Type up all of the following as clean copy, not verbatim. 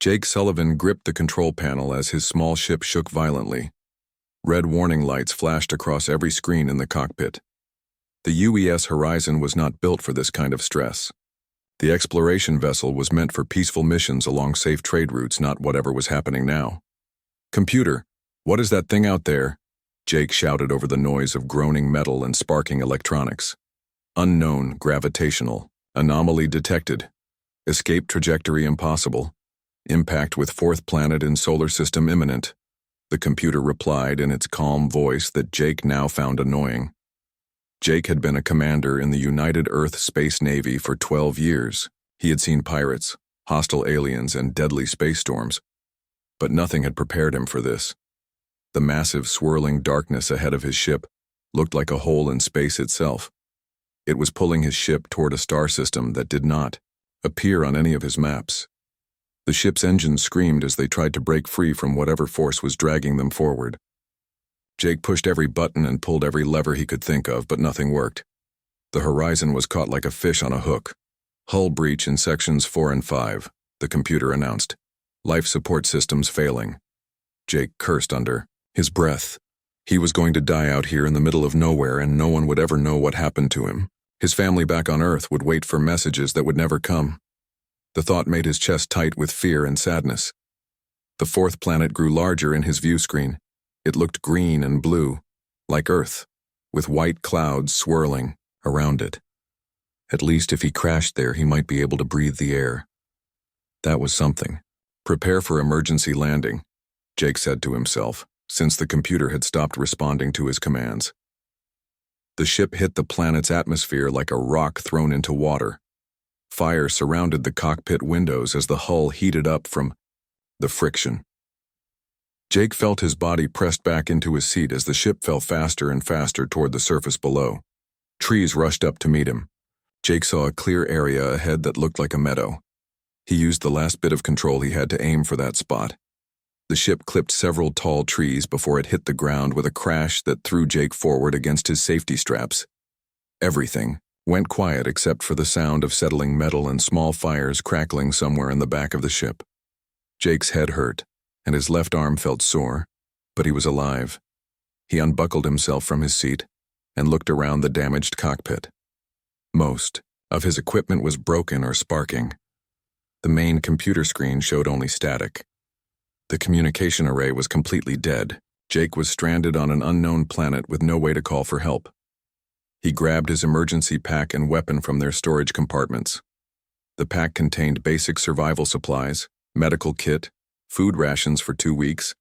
Jake Sullivan gripped the control panel as his small ship shook violently. Red warning lights flashed across every screen in the cockpit. The UES Horizon was not built for this kind of stress. The exploration vessel was meant for peaceful missions along safe trade routes, not whatever was happening now. "Computer, what is that thing out there?" Jake shouted over the noise of groaning metal and sparking electronics. "Unknown, gravitational, anomaly detected. Escape trajectory impossible. Impact with fourth planet in solar system imminent," the computer replied in its calm voice that Jake now found annoying. Jake had been a commander in the United Earth Space Navy for 12 years. He had seen pirates, hostile aliens, and deadly space storms. But nothing had prepared him for this. The massive swirling darkness ahead of his ship looked like a hole in space itself. It was pulling his ship toward a star system that did not appear on any of his maps. The ship's engines screamed as they tried to break free from whatever force was dragging them forward. Jake pushed every button and pulled every lever he could think of, but nothing worked. The horizon was caught like a fish on a hook. "Hull breach in sections 4 and 5, the computer announced. "Life support systems failing." Jake cursed under his breath. He was going to die out here in the middle of nowhere, and no one would ever know what happened to him. His family back on Earth would wait for messages that would never come. The thought made his chest tight with fear and sadness. The fourth planet grew larger in his view screen. It looked green and blue, like Earth, with white clouds swirling around it. At least if he crashed there, he might be able to breathe the air. That was something. "Prepare for emergency landing," Jake said to himself, since the computer had stopped responding to his commands. The ship hit the planet's atmosphere like a rock thrown into water. Fire surrounded the cockpit windows as the hull heated up from the friction. Jake felt his body pressed back into his seat as the ship fell faster and faster toward the surface below. Trees rushed up to meet him. Jake saw a clear area ahead that looked like a meadow. He used the last bit of control he had to aim for that spot. The ship clipped several tall trees before it hit the ground with a crash that threw Jake forward against his safety straps. Everything went quiet except for the sound of settling metal and small fires crackling somewhere in the back of the ship. Jake's head hurt, and his left arm felt sore, but he was alive. He unbuckled himself from his seat and looked around the damaged cockpit. Most of his equipment was broken or sparking. The main computer screen showed only static. The communication array was completely dead. Jake was stranded on an unknown planet with no way to call for help. He grabbed his emergency pack and weapon from their storage compartments. The pack contained basic survival supplies, medical kit, food rations for 2 weeks,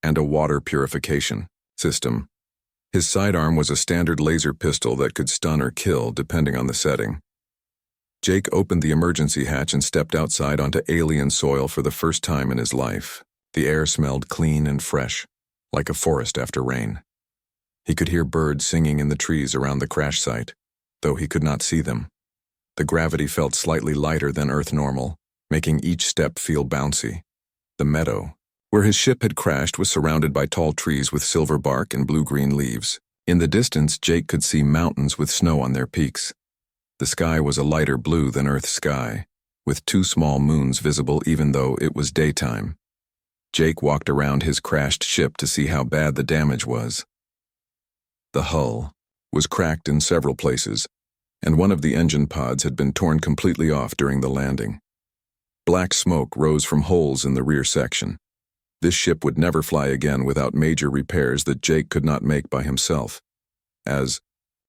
and a water purification system. His sidearm was a standard laser pistol that could stun or kill depending on the setting. Jake opened the emergency hatch and stepped outside onto alien soil for the first time in his life. The air smelled clean and fresh, like a forest after rain. He could hear birds singing in the trees around the crash site, though he could not see them. The gravity felt slightly lighter than Earth normal, making each step feel bouncy. The meadow, where his ship had crashed, was surrounded by tall trees with silver bark and blue-green leaves. In the distance, Jake could see mountains with snow on their peaks. The sky was a lighter blue than Earth's sky, with 2 small moons visible even though it was daytime. Jake walked around his crashed ship to see how bad the damage was. The hull was cracked in several places, and one of the engine pods had been torn completely off during the landing. Black smoke rose from holes in the rear section. This ship would never fly again without major repairs that Jake could not make by himself. As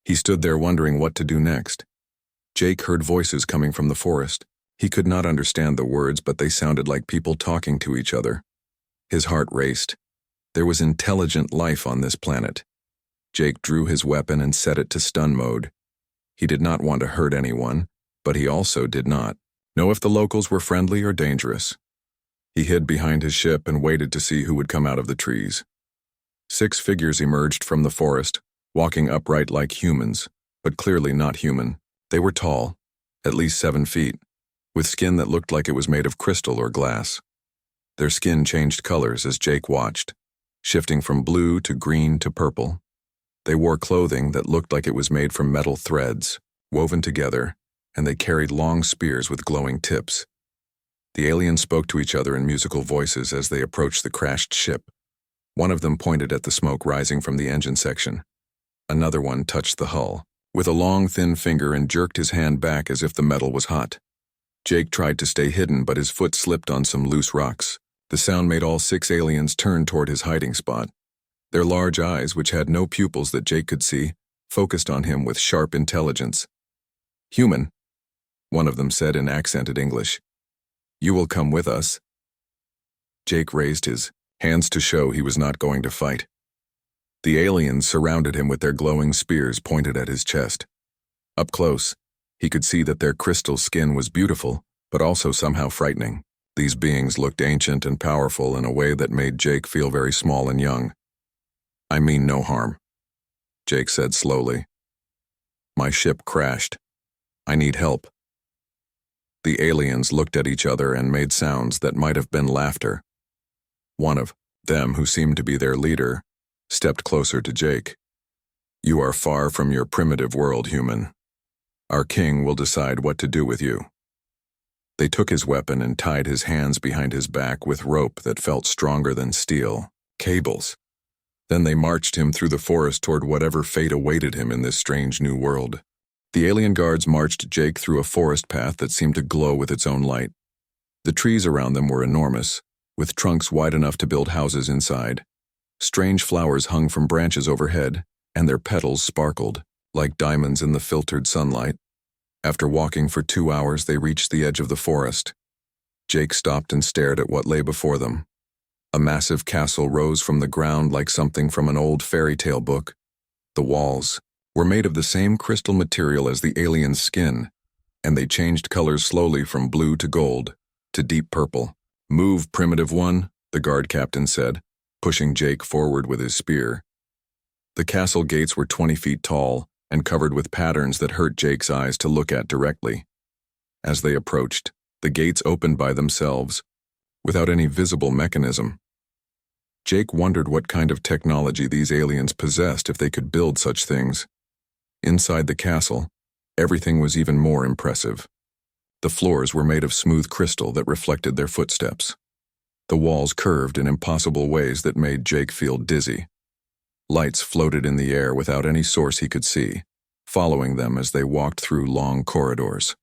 he stood there wondering what to do next, Jake heard voices coming from the forest. He could not understand the words, but they sounded like people talking to each other. His heart raced. There was intelligent life on this planet. Jake drew his weapon and set it to stun mode. He did not want to hurt anyone, but he also did not know if the locals were friendly or dangerous. He hid behind his ship and waited to see who would come out of the trees. 6 figures emerged from the forest, walking upright like humans, but clearly not human. They were tall, at least 7 feet, with skin that looked like it was made of crystal or glass. Their skin changed colors as Jake watched, shifting from blue to green to purple. They wore clothing that looked like it was made from metal threads, woven together, and they carried long spears with glowing tips. The aliens spoke to each other in musical voices as they approached the crashed ship. One of them pointed at the smoke rising from the engine section. Another one touched the hull with a long, thin finger and jerked his hand back as if the metal was hot. Jake tried to stay hidden, but his foot slipped on some loose rocks. The sound made all 6 aliens turn toward his hiding spot. Their large eyes, which had no pupils that Jake could see, focused on him with sharp intelligence. "Human," one of them said in accented English. "You will come with us." Jake raised his hands to show he was not going to fight. The aliens surrounded him with their glowing spears pointed at his chest. Up close, he could see that their crystal skin was beautiful, but also somehow frightening. These beings looked ancient and powerful in a way that made Jake feel very small and young. "I mean no harm," Jake said slowly. "My ship crashed. I need help." The aliens looked at each other and made sounds that might have been laughter. One of them, who seemed to be their leader, stepped closer to Jake. "You are far from your primitive world, human. Our king will decide what to do with you." They took his weapon and tied his hands behind his back with rope that felt stronger than steel, cables. Then they marched him through the forest toward whatever fate awaited him in this strange new world. The alien guards marched Jake through a forest path that seemed to glow with its own light. The trees around them were enormous, with trunks wide enough to build houses inside. Strange flowers hung from branches overhead, and their petals sparkled, like diamonds in the filtered sunlight. After walking for 2 hours, they reached the edge of the forest. Jake stopped and stared at what lay before them. A massive castle rose from the ground like something from an old fairy tale book. The walls were made of the same crystal material as the alien's skin, and they changed colors slowly from blue to gold, to deep purple. "Move, primitive one," the guard captain said, pushing Jake forward with his spear. The castle gates were 20 feet tall and covered with patterns that hurt Jake's eyes to look at directly. As they approached, the gates opened by themselves, without any visible mechanism. Jake wondered what kind of technology these aliens possessed if they could build such things. Inside the castle, everything was even more impressive. The floors were made of smooth crystal that reflected their footsteps. The walls curved in impossible ways that made Jake feel dizzy. Lights floated in the air without any source he could see, following them as they walked through long corridors.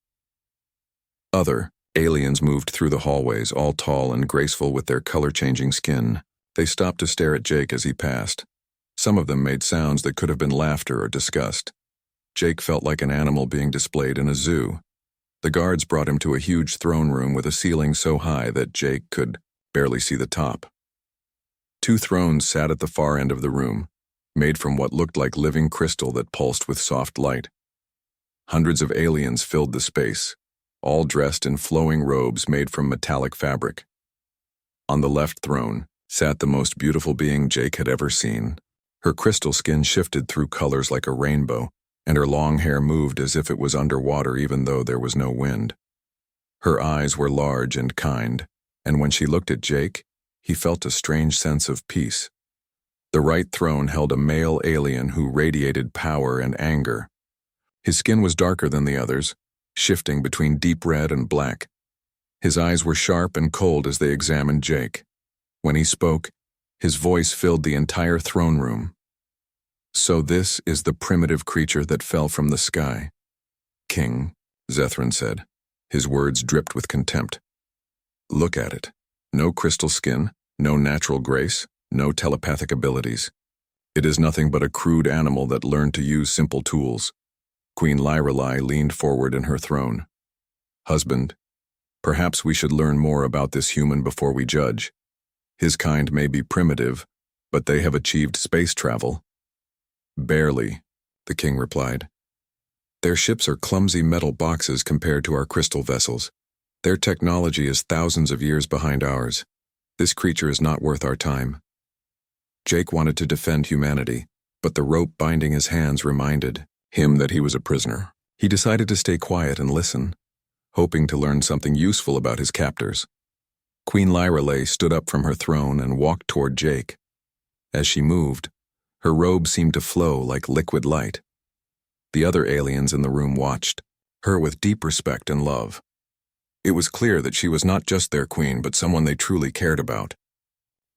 Other aliens moved through the hallways, all tall and graceful with their color-changing skin. They stopped to stare at Jake as he passed. Some of them made sounds that could have been laughter or disgust. Jake felt like an animal being displayed in a zoo. The guards brought him to a huge throne room with a ceiling so high that Jake could barely see the top. 2 thrones sat at the far end of the room, made from what looked like living crystal that pulsed with soft light. Hundreds of aliens filled the space, all dressed in flowing robes made from metallic fabric. On the left throne sat the most beautiful being Jake had ever seen. Her crystal skin shifted through colors like a rainbow, and her long hair moved as if it was underwater even though there was no wind. Her eyes were large and kind, and when she looked at Jake, he felt a strange sense of peace. The right throne held a male alien who radiated power and anger. His skin was darker than the others, shifting between deep red and black. His eyes were sharp and cold as they examined Jake. When he spoke, his voice filled the entire throne room. "So this is the primitive creature that fell from the sky." "King," Zethran said. His words dripped with contempt. "Look at it. No crystal skin, no natural grace, no telepathic abilities. It is nothing but a crude animal that learned to use simple tools." Queen Lyrelai leaned forward in her throne. "Husband, perhaps we should learn more about this human before we judge. His kind may be primitive, but they have achieved space travel." "Barely," the king replied. "Their ships are clumsy metal boxes compared to our crystal vessels. Their technology is thousands of years behind ours. This creature is not worth our time." Jake wanted to defend humanity, but the rope binding his hands reminded him that he was a prisoner. He decided to stay quiet and listen, hoping to learn something useful about his captors. Queen Lyrelai stood up from her throne and walked toward Jake. As she moved, her robe seemed to flow like liquid light. The other aliens in the room watched, her with deep respect and love. It was clear that she was not just their queen, but someone they truly cared about.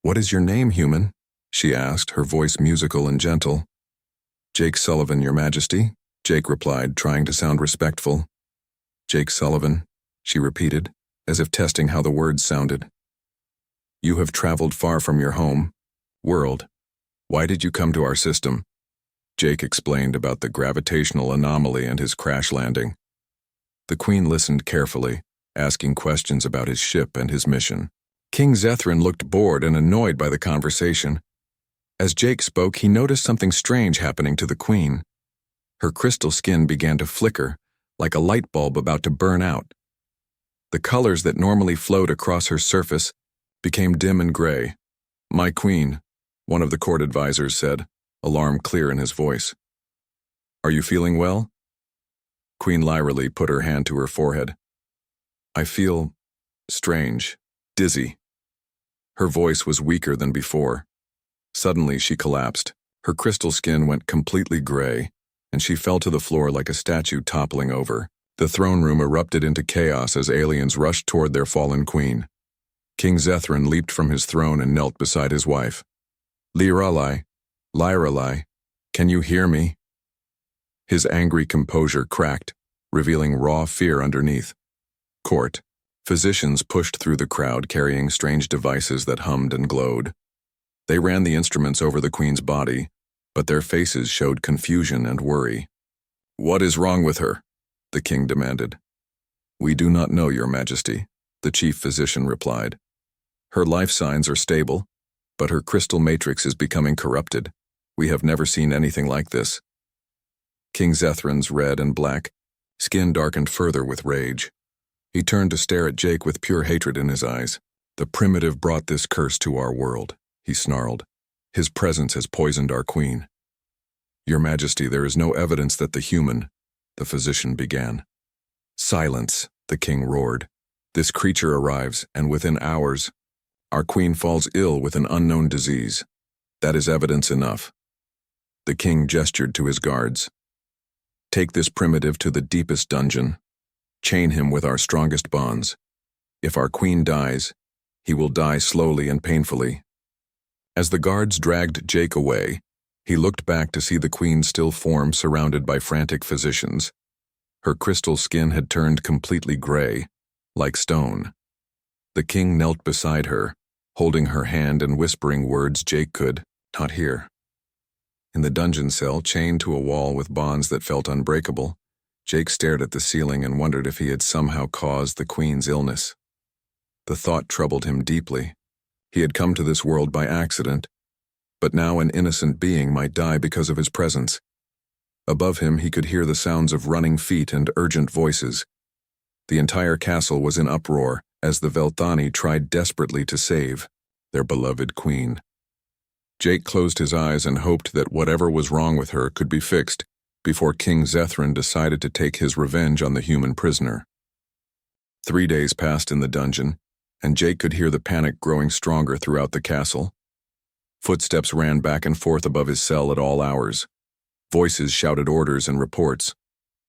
"What is your name, human?" she asked, her voice musical and gentle. "Jake Sullivan, Your Majesty," Jake replied, trying to sound respectful. "Jake Sullivan," she repeated, as if testing how the words sounded. "You have traveled far from your home world. Why did you come to our system?" Jake explained about the gravitational anomaly and his crash landing. The Queen listened carefully, asking questions about his ship and his mission. King Zethrin looked bored and annoyed by the conversation. As Jake spoke, he noticed something strange happening to the Queen. Her crystal skin began to flicker, like a light bulb about to burn out. The colors that normally flowed across her surface became dim and gray. "My queen," one of the court advisors said, alarm clear in his voice. "Are you feeling well?" Queen Lyralee put her hand to her forehead. "I feel strange, dizzy." Her voice was weaker than before. Suddenly she collapsed. Her crystal skin went completely gray, and she fell to the floor like a statue toppling over. The throne room erupted into chaos as aliens rushed toward their fallen queen. King Zethrin leaped from his throne and knelt beside his wife. Lyralee, can you hear me?" His angry composure cracked, revealing raw fear underneath. Court. Physicians pushed through the crowd carrying strange devices that hummed and glowed. They ran the instruments over the Queen's body, but their faces showed confusion and worry. "What is wrong with her?" the king demanded. "We do not know, Your Majesty," the chief physician replied. "Her life signs are stable, but her crystal matrix is becoming corrupted. We have never seen anything like this." King Zethrin's red and black skin darkened further with rage. He turned to stare at Jake with pure hatred in his eyes. "The primitive brought this curse to our world," he snarled. "His presence has poisoned our queen." "Your Majesty, there is no evidence that the human," the physician began. "Silence," the king roared. "This creature arrives, and within hours, our queen falls ill with an unknown disease. That is evidence enough." The king gestured to his guards. "Take this primitive to the deepest dungeon. Chain him with our strongest bonds. If our queen dies, he will die slowly and painfully." As the guards dragged Jake away, he looked back to see the queen's still form surrounded by frantic physicians. Her crystal skin had turned completely gray, like stone. The king knelt beside her, holding her hand and whispering words Jake could not hear. In the dungeon cell, chained to a wall with bonds that felt unbreakable, Jake stared at the ceiling and wondered if he had somehow caused the queen's illness. The thought troubled him deeply. He had come to this world by accident, but now an innocent being might die because of his presence. Above him, he could hear the sounds of running feet and urgent voices. The entire castle was in uproar as the Velthani tried desperately to save their beloved queen. Jake closed his eyes and hoped that whatever was wrong with her could be fixed before King Zethrin decided to take his revenge on the human prisoner. 3 days passed in the dungeon, and Jake could hear the panic growing stronger throughout the castle. Footsteps ran back and forth above his cell at all hours. Voices shouted orders and reports.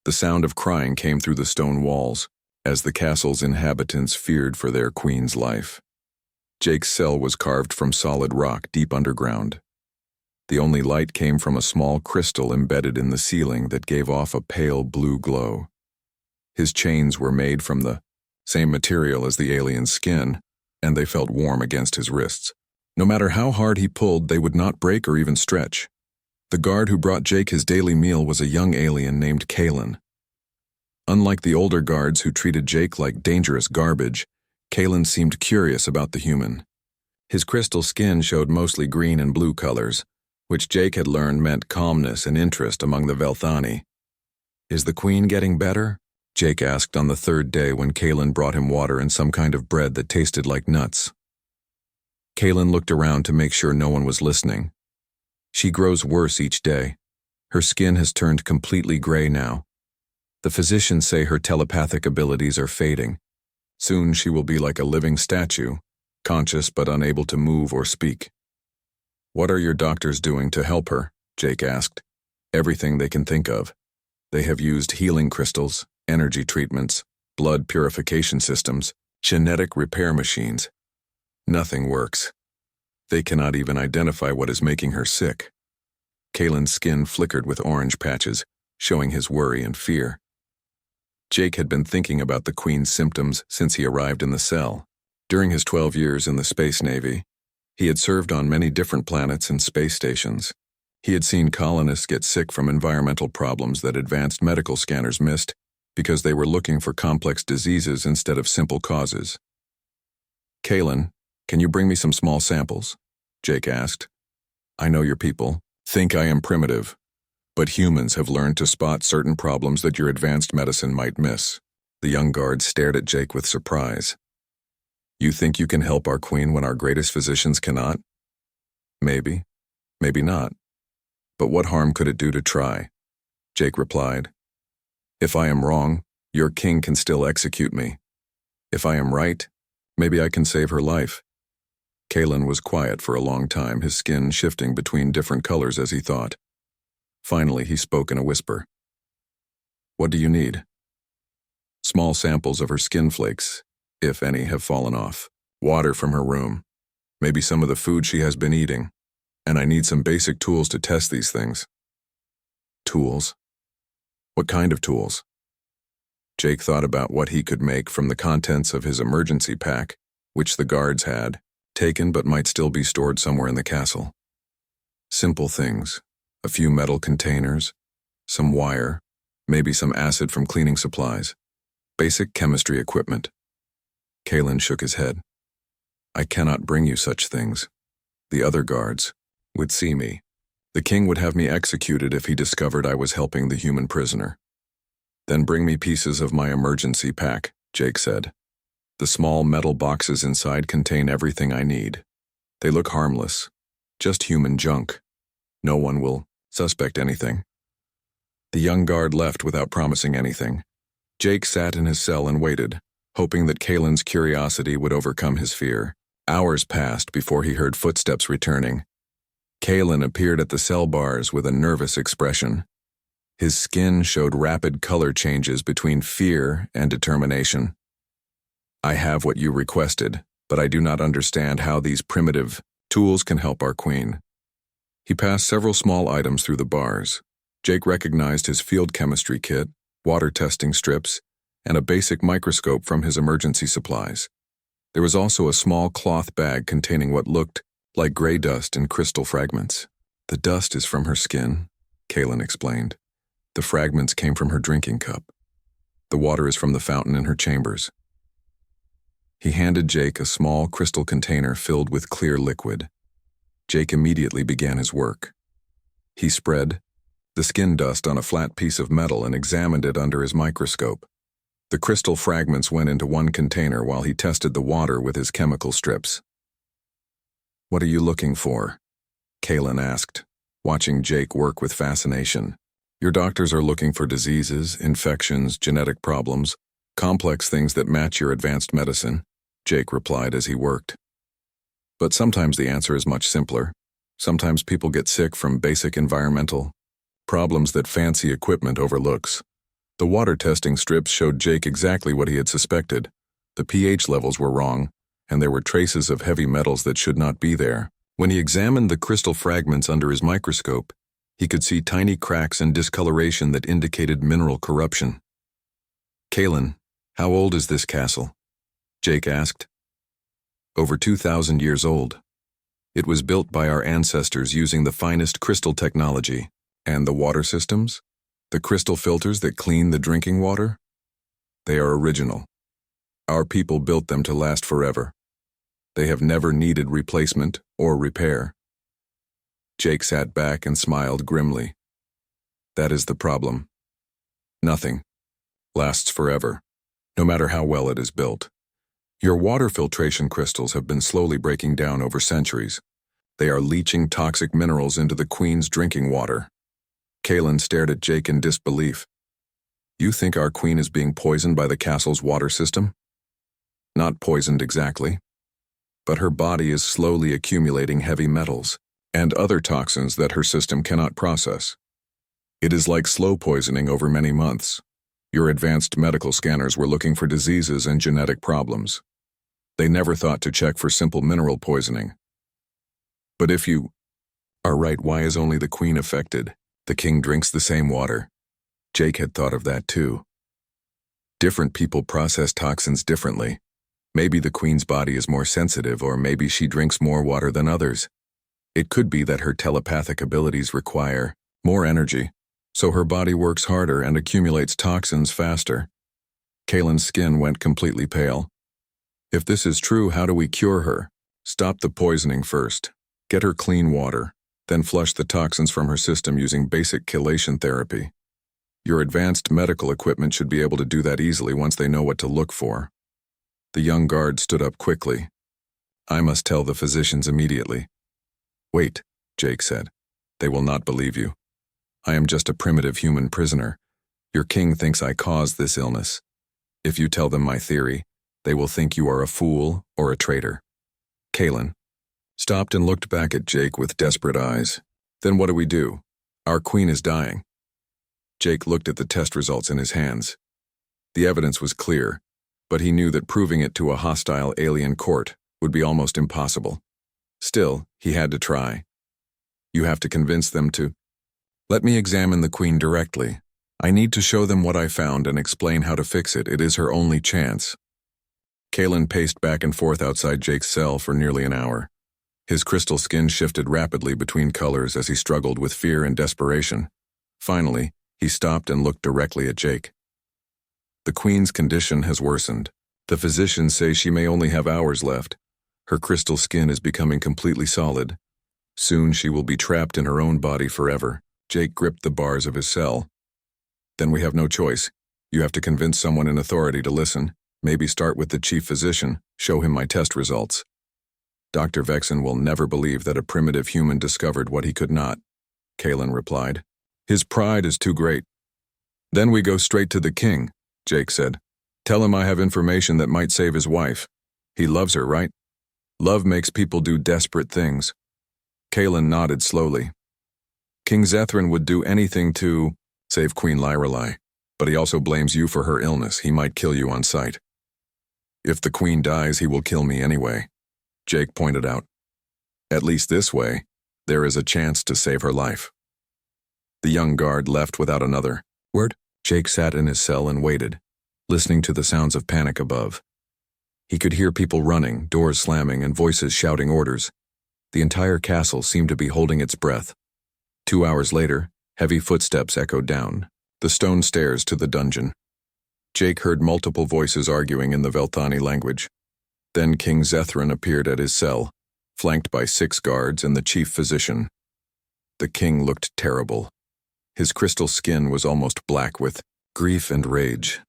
The sound of crying came through the stone walls, as the castle's inhabitants feared for their queen's life. Jake's cell was carved from solid rock deep underground. The only light came from a small crystal embedded in the ceiling that gave off a pale blue glow. His chains were made from the same material as the alien's skin, and they felt warm against his wrists. No matter how hard he pulled, they would not break or even stretch. The guard who brought Jake his daily meal was a young alien named Kalen. Unlike the older guards who treated Jake like dangerous garbage, Kalen seemed curious about the human. His crystal skin showed mostly green and blue colors, which Jake had learned meant calmness and interest among the Velthani. "Is the queen getting better?" Jake asked on the 3rd day when Kalen brought him water and some kind of bread that tasted like nuts. Kalen looked around to make sure no one was listening. "She grows worse each day. Her skin has turned completely gray now. The physicians say her telepathic abilities are fading. Soon she will be like a living statue, conscious but unable to move or speak." "What are your doctors doing to help her?" Jake asked. "Everything they can think of. They have used healing crystals, energy treatments, blood purification systems, genetic repair machines. Nothing works. They cannot even identify what is making her sick. Kalen's skin flickered with orange patches, showing his worry and fear. Jake had been thinking about the Queen's symptoms since he arrived in the cell. During his 12 years in the Space Navy, he had served on many different planets and space stations. He had seen colonists get sick from environmental problems that advanced medical scanners missed because they were looking for complex diseases instead of simple causes. "Kalen, can you bring me some small samples?" Jake asked. "I know your people think I am primitive, but humans have learned to spot certain problems that your advanced medicine might miss." The young guard stared at Jake with surprise. "You think you can help our Queen when our greatest physicians cannot?" "Maybe, maybe not. But what harm could it do to try?" Jake replied. "If I am wrong, your king can still execute me. If I am right, maybe I can save her life." Kalen was quiet for a long time, his skin shifting between different colors as he thought. Finally, he spoke in a whisper. "What do you need?" "Small samples of her skin flakes, if any have fallen off. Water from her room. Maybe some of the food she has been eating. And I need some basic tools to test these things." "Tools? What kind of tools?" Jake thought about what he could make from the contents of his emergency pack, which the guards had taken but might still be stored somewhere in the castle. Simple things, a few metal containers, some wire, maybe some acid from cleaning supplies, basic chemistry equipment. Kalen shook his head. "I cannot bring you such things. The other guards would see me. The king would have me executed if he discovered I was helping the human prisoner." "Then bring me pieces of my emergency pack," Jake said. "The small metal boxes inside contain everything I need. They look harmless, just human junk. No one will suspect anything." The young guard left without promising anything. Jake sat in his cell and waited, hoping that Kalen's curiosity would overcome his fear. Hours passed before he heard footsteps returning. Kalen appeared at the cell bars with a nervous expression. His skin showed rapid color changes between fear and determination. "I have what you requested, but I do not understand how these primitive tools can help our Queen." He passed several small items through the bars. Jake recognized his field chemistry kit, water testing strips, and a basic microscope from his emergency supplies. There was also a small cloth bag containing what looked like gray dust and crystal fragments. "The dust is from her skin," Kalen explained. "The fragments came from her drinking cup. The water is from the fountain in her chambers." He handed Jake a small crystal container filled with clear liquid. Jake immediately began his work. He spread the skin dust on a flat piece of metal and examined it under his microscope. The crystal fragments went into one container while he tested the water with his chemical strips. "What are you looking for?" Kalen asked, watching Jake work with fascination. "Your doctors are looking for diseases, infections, genetic problems, complex things that match your advanced medicine," Jake replied as he worked. "But sometimes the answer is much simpler. Sometimes people get sick from basic environmental problems that fancy equipment overlooks." The water testing strips showed Jake exactly what he had suspected. The pH levels were wrong, and there were traces of heavy metals that should not be there. When he examined the crystal fragments under his microscope, he could see tiny cracks and discoloration that indicated mineral corruption. "Kalen, how old is this castle?" Jake asked. "Over 2,000 years old. It was built by our ancestors using the finest crystal technology. And the water systems? The crystal filters that clean the drinking water? They are original. Our people built them to last forever. They have never needed replacement or repair." Jake sat back and smiled grimly. "That is the problem. Nothing lasts forever, no matter how well it is built. Your water filtration crystals have been slowly breaking down over centuries. They are leaching toxic minerals into the Queen's drinking water." Kalen stared at Jake in disbelief. "You think our Queen is being poisoned by the castle's water system?" "Not poisoned exactly, but her body is slowly accumulating heavy metals and other toxins that her system cannot process. It is like slow poisoning over many months. Your advanced medical scanners were looking for diseases and genetic problems. They never thought to check for simple mineral poisoning. But if you are right, why is only the queen affected? The king drinks the same water. Jake had thought of that too. Different people process toxins differently. Maybe the queen's body is more sensitive, or maybe she drinks more water than others. It could be that her telepathic abilities require more energy, so her body works harder and accumulates toxins faster. Kaylin's skin went completely pale. If this is true, how do we cure her? Stop the poisoning first. Get her clean water, then flush the toxins from her system using basic chelation therapy. Your advanced medical equipment should be able to do that easily once they know what to look for. The young guard stood up quickly. I must tell the physicians immediately. Wait, Jake said. They will not believe you. I am just a primitive human prisoner. Your king thinks I caused this illness. If you tell them my theory, they will think you are a fool or a traitor. Kaylin stopped and looked back at Jake with desperate eyes. Then what do we do? Our queen is dying. Jake looked at the test results in his hands. The evidence was clear, but he knew that proving it to a hostile alien court would be almost impossible. Still, he had to try. You have to convince them to. Let me examine the queen directly. I need to show them what I found and explain how to fix it. It is her only chance. Kaylin paced back and forth outside Jake's cell for nearly an hour. His crystal skin shifted rapidly between colors as he struggled with fear and desperation. Finally, he stopped and looked directly at Jake. The queen's condition has worsened. The physicians say she may only have hours left. Her crystal skin is becoming completely solid. Soon she will be trapped in her own body forever. Jake gripped the bars of his cell. Then we have no choice. You have to convince someone in authority to listen. Maybe start with the chief physician. Show him my test results. Dr. Vexen will never believe that a primitive human discovered what he could not, Kaylin replied. His pride is too great. Then we go straight to the king, Jake said. Tell him I have information that might save his wife. He loves her, right? Love makes people do desperate things. Kaylin nodded slowly. King Zethrin would do anything to save Queen Lyrelai, but he also blames you for her illness. He might kill you on sight. If the queen dies, he will kill me anyway, Jake pointed out. At least this way, there is a chance to save her life. The young guard left without another word. Jake sat in his cell and waited, listening to the sounds of panic above. He could hear people running, doors slamming, and voices shouting orders. The entire castle seemed to be holding its breath. 2 hours later, heavy footsteps echoed down the stone stairs to the dungeon. Jake heard multiple voices arguing in the Velthani language. Then King Zethrin appeared at his cell, flanked by 6 guards and the chief physician. The king looked terrible. His crystal skin was almost black with grief and rage.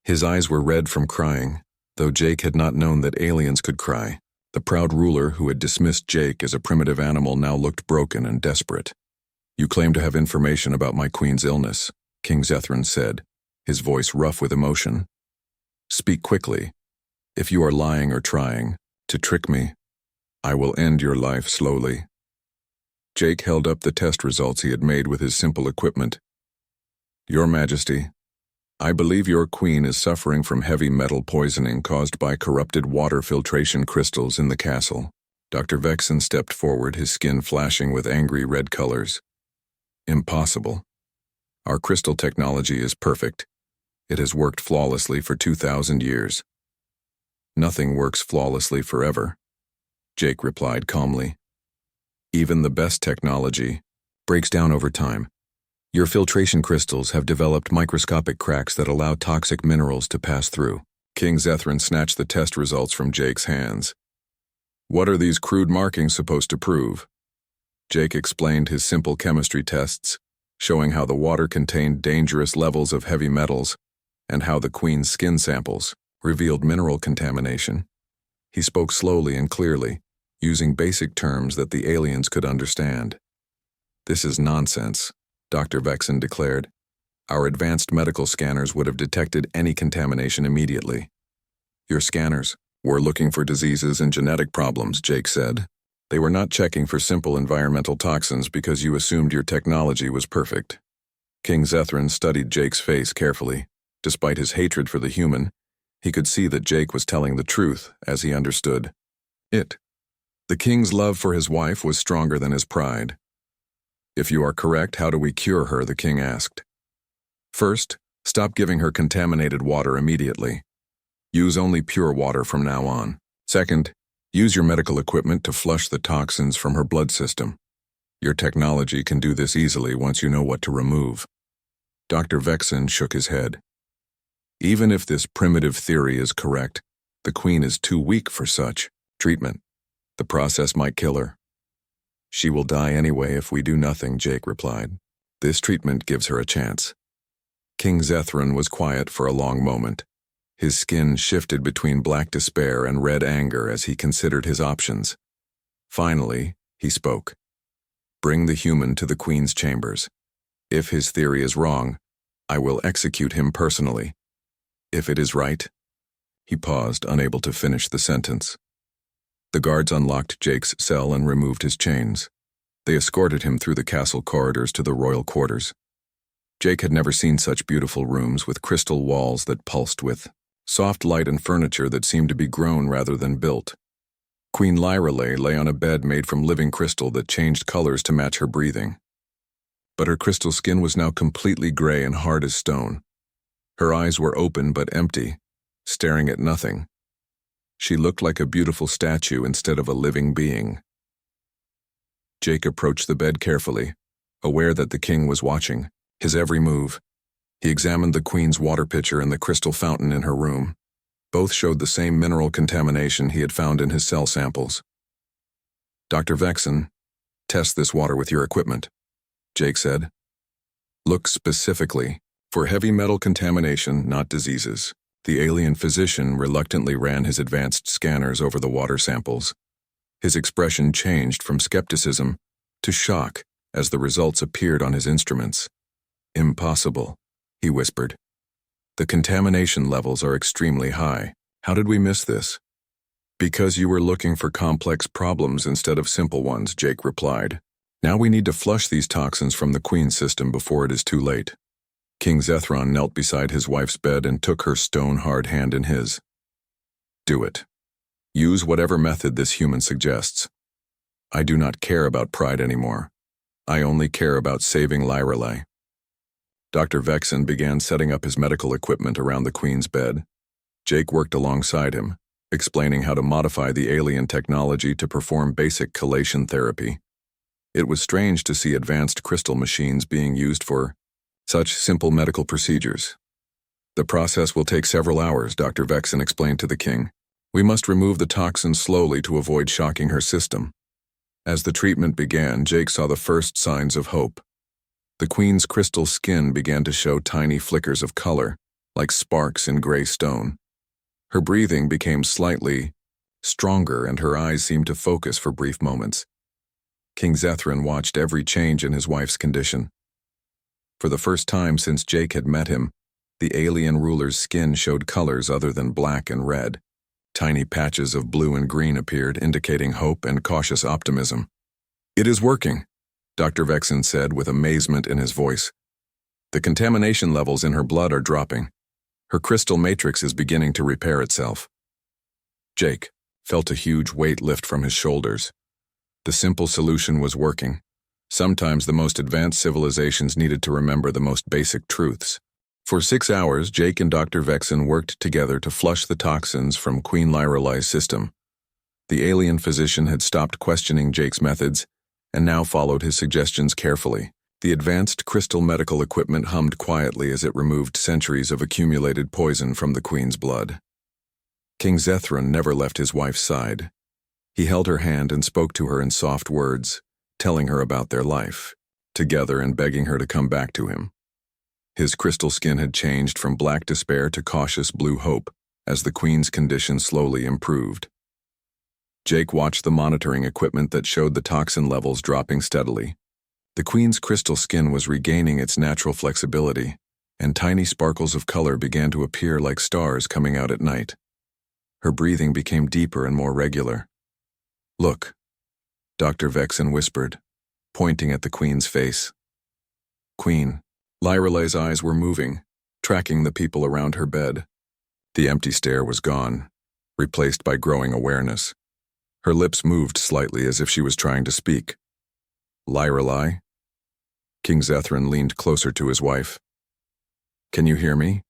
His eyes were red from crying, though Jake had not known that aliens could cry. The proud ruler who had dismissed Jake as a primitive animal now looked broken and desperate. You claim to have information about my queen's illness, King Zethrin said, his voice rough with emotion. Speak quickly. If you are lying or trying to trick me, I will end your life slowly. Jake held up the test results he had made with his simple equipment. Your Majesty, I believe your queen is suffering from heavy metal poisoning caused by corrupted water filtration crystals in the castle. Dr. Vexen stepped forward, his skin flashing with angry red colors. Impossible. Our crystal technology is perfect. It has worked flawlessly for 2,000 years. Nothing works flawlessly forever, Jake replied calmly. Even the best technology breaks down over time. Your filtration crystals have developed microscopic cracks that allow toxic minerals to pass through. King Zethrin snatched the test results from Jake's hands. What are these crude markings supposed to prove? Jake explained his simple chemistry tests, showing how the water contained dangerous levels of heavy metals and how the queen's skin samples revealed mineral contamination. He spoke slowly and clearly, using basic terms that the aliens could understand. This is nonsense, Dr. Vexen declared. Our advanced medical scanners would have detected any contamination immediately. Your scanners were looking for diseases and genetic problems, Jake said. They were not checking for simple environmental toxins because you assumed your technology was perfect. King Zethran studied Jake's face carefully. Despite his hatred for the human, he could see that Jake was telling the truth as he understood it. The king's love for his wife was stronger than his pride. "If you are correct, how do we cure her?" the king asked. "First, stop giving her contaminated water immediately. Use only pure water from now on. Second, use your medical equipment to flush the toxins from her blood system. Your technology can do this easily once you know what to remove." Dr. Vexen shook his head. "Even if this primitive theory is correct, the queen is too weak for such treatment. The process might kill her." "She will die anyway if we do nothing," Jake replied. "This treatment gives her a chance." King Zethran was quiet for a long moment. His skin shifted between black despair and red anger as he considered his options. Finally, he spoke. "Bring the human to the queen's chambers. If his theory is wrong, I will execute him personally. If it is right—" He paused, unable to finish the sentence. The guards unlocked Jake's cell and removed his chains. They escorted him through the castle corridors to the royal quarters. Jake had never seen such beautiful rooms with crystal walls that pulsed with soft light and furniture that seemed to be grown rather than built. Queen Lyrelay lay on a bed made from living crystal that changed colors to match her breathing. But her crystal skin was now completely gray and hard as stone. Her eyes were open but empty, staring at nothing. She looked like a beautiful statue instead of a living being. Jake approached the bed carefully, aware that the king was watching his every move. He examined the queen's water pitcher and the crystal fountain in her room. Both showed the same mineral contamination he had found in his cell samples. "Dr. Vexen, test this water with your equipment," Jake said. "Look specifically for heavy metal contamination, not diseases." The alien physician reluctantly ran his advanced scanners over the water samples. His expression changed from skepticism to shock as the results appeared on his instruments. "Impossible," he whispered. "The contamination levels are extremely high. How did we miss this?" "Because you were looking for complex problems instead of simple ones," Jake replied. "Now we need to flush these toxins from the queen's system before it is too late." King Zethran knelt beside his wife's bed and took her stone-hard hand in his. "Do it. Use whatever method this human suggests. I do not care about pride anymore. I only care about saving Lyrelay." Dr. Vexen began setting up his medical equipment around the queen's bed. Jake worked alongside him, explaining how to modify the alien technology to perform basic chelation therapy. It was strange to see advanced crystal machines being used for such simple medical procedures. "The process will take several hours," Dr. Vexen explained to the king. "We must remove the toxins slowly to avoid shocking her system." As the treatment began, Jake saw the first signs of hope. The queen's crystal skin began to show tiny flickers of color, like sparks in gray stone. Her breathing became slightly stronger and her eyes seemed to focus for brief moments. King Zethran watched every change in his wife's condition. For the first time since Jake had met him, the alien ruler's skin showed colors other than black and red. Tiny patches of blue and green appeared, indicating hope and cautious optimism. "It is working," Dr. Vexen said with amazement in his voice. "The contamination levels in her blood are dropping. Her crystal matrix is beginning to repair itself." Jake felt a huge weight lift from his shoulders. The simple solution was working. Sometimes the most advanced civilizations needed to remember the most basic truths. For 6 hours, Jake and Dr. Vexen worked together to flush the toxins from Queen Lyrelay's system. The alien physician had stopped questioning Jake's methods and now followed his suggestions carefully. The advanced crystal medical equipment hummed quietly as it removed centuries of accumulated poison from the queen's blood. King Zethran never left his wife's side. He held her hand and spoke to her in soft words, telling her about their life together and begging her to come back to him. His crystal skin had changed from black despair to cautious blue hope as the queen's condition slowly improved. Jake watched the monitoring equipment that showed the toxin levels dropping steadily. The queen's crystal skin was regaining its natural flexibility, and tiny sparkles of color began to appear like stars coming out at night. Her breathing became deeper and more regular. "Look," Dr. Vexen whispered, pointing at the queen's face. "Queen, Lyrale's eyes were moving, tracking the people around her bed. The empty stare was gone, replaced by growing awareness. Her lips moved slightly as if she was trying to speak. Lyrale? King Zethran leaned closer to his wife. Can you hear me?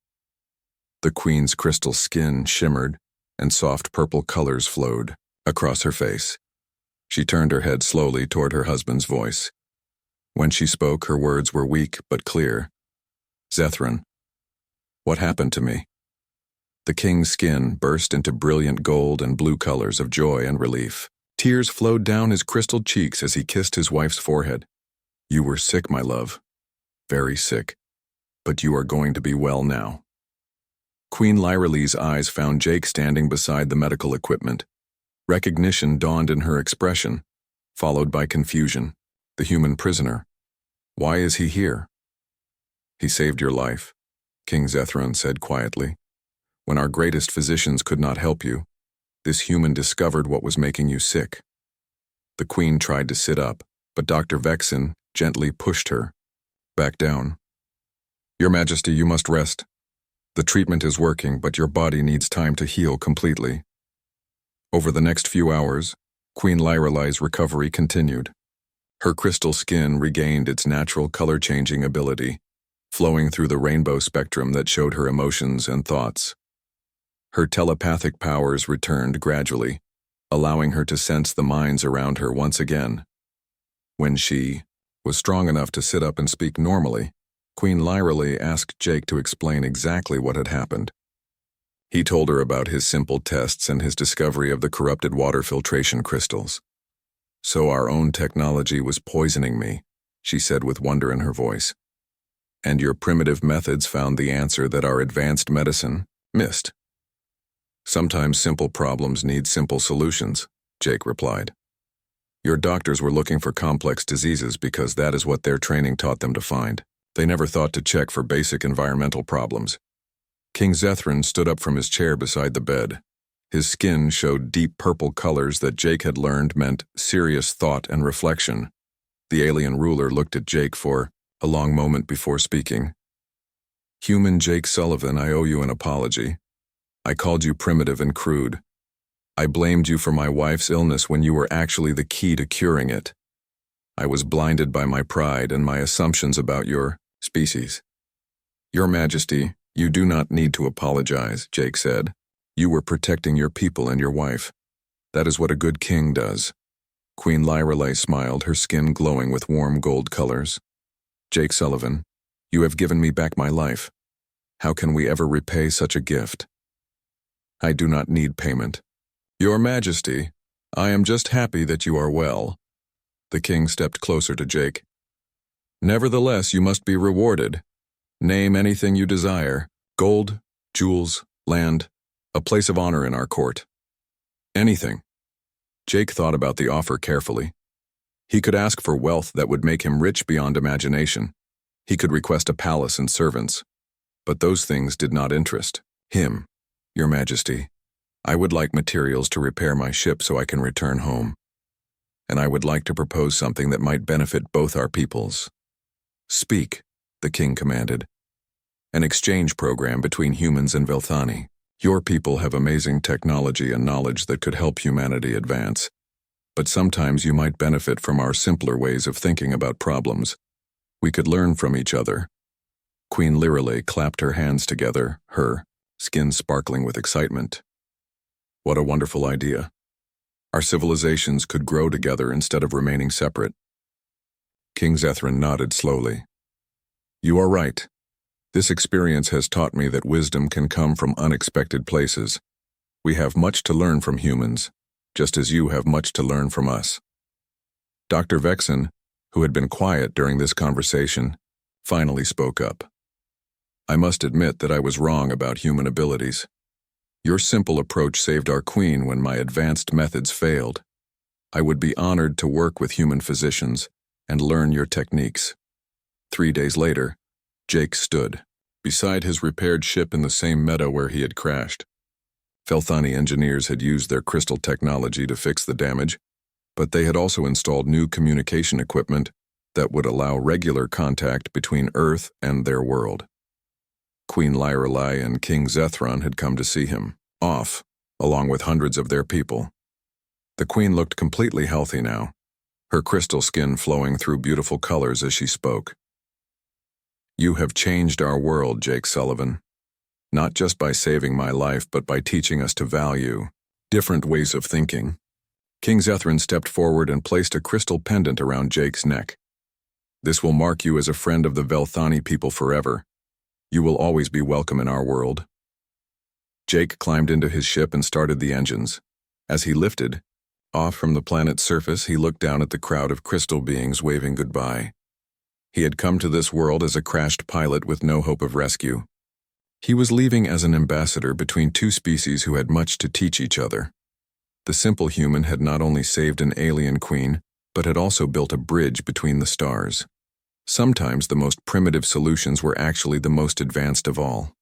The queen's crystal skin shimmered, and soft purple colors flowed across her face. She turned her head slowly toward her husband's voice. When she spoke, her words were weak but clear. Zethran, what happened to me? The king's skin burst into brilliant gold and blue colors of joy and relief. Tears flowed down his crystal cheeks as he kissed his wife's forehead. You were sick, my love. Very sick. But you are going to be well now. Queen Lyrale's eyes found Jake standing beside the medical equipment. Recognition dawned in her expression, followed by confusion. The human prisoner. Why is he here? He saved your life, King Zethran said quietly. When our greatest physicians could not help you, this human discovered what was making you sick. The queen tried to sit up, but Dr. Vexen gently pushed her. Back down. Your Majesty, you must rest. The treatment is working, but your body needs time to heal completely. Over the next few hours, Queen Lyrale's recovery continued. Her crystal skin regained its natural color-changing ability, flowing through the rainbow spectrum that showed her emotions and thoughts. Her telepathic powers returned gradually, allowing her to sense the minds around her once again. When she was strong enough to sit up and speak normally, Queen Lyrale asked Jake to explain exactly what had happened. He told her about his simple tests and his discovery of the corrupted water filtration crystals. So our own technology was poisoning me, she said with wonder in her voice. And your primitive methods found the answer that our advanced medicine missed. Sometimes simple problems need simple solutions, Jake replied. Your doctors were looking for complex diseases because that is what their training taught them to find. They never thought to check for basic environmental problems. King Zethran stood up from his chair beside the bed. His skin showed deep purple colors that Jake had learned meant serious thought and reflection. The alien ruler looked at Jake for a long moment before speaking. Human Jake Sullivan, I owe you an apology. I called you primitive and crude. I blamed you for my wife's illness when you were actually the key to curing it. I was blinded by my pride and my assumptions about your species. Your Majesty, you do not need to apologize, Jake said. You were protecting your people and your wife. That is what a good king does. Queen Lyrale smiled, her skin glowing with warm gold colors. Jake Sullivan, you have given me back my life. How can we ever repay such a gift? I do not need payment. Your Majesty, I am just happy that you are well. The king stepped closer to Jake. Nevertheless, you must be rewarded. Name anything you desire. Gold, jewels, land, a place of honor in our court. Anything. Jake thought about the offer carefully. He could ask for wealth that would make him rich beyond imagination. He could request a palace and servants. But those things did not interest him. Your Majesty, I would like materials to repair my ship so I can return home. And I would like to propose something that might benefit both our peoples. Speak, the king commanded. An exchange program between humans and Vilthani. Your people have amazing technology and knowledge that could help humanity advance. But sometimes you might benefit from our simpler ways of thinking about problems. We could learn from each other. Queen Lyrale clapped her hands together, her skin sparkling with excitement. What a wonderful idea. Our civilizations could grow together instead of remaining separate. King Zethran nodded slowly. You are right. This experience has taught me that wisdom can come from unexpected places. We have much to learn from humans, just as you have much to learn from us. Dr. Vexen, who had been quiet during this conversation, finally spoke up. I must admit that I was wrong about human abilities. Your simple approach saved our queen when my advanced methods failed. I would be honored to work with human physicians and learn your techniques. 3 days later, Jake stood beside his repaired ship in the same meadow where he had crashed. Vilthani engineers had used their crystal technology to fix the damage, but they had also installed new communication equipment that would allow regular contact between Earth and their world. Queen Lyrelai and King Zethron had come to see him, off, along with hundreds of their people. The queen looked completely healthy now, her crystal skin flowing through beautiful colors as she spoke. "You have changed our world, Jake Sullivan. Not just by saving my life, but by teaching us to value different ways of thinking." King Zethron stepped forward and placed a crystal pendant around Jake's neck. "This will mark you as a friend of the Velthani people forever. You will always be welcome in our world." Jake climbed into his ship and started the engines. As he lifted off from the planet's surface, he looked down at the crowd of crystal beings waving goodbye. He had come to this world as a crashed pilot with no hope of rescue. He was leaving as an ambassador between two species who had much to teach each other. The simple human had not only saved an alien queen, but had also built a bridge between the stars. Sometimes the most primitive solutions were actually the most advanced of all.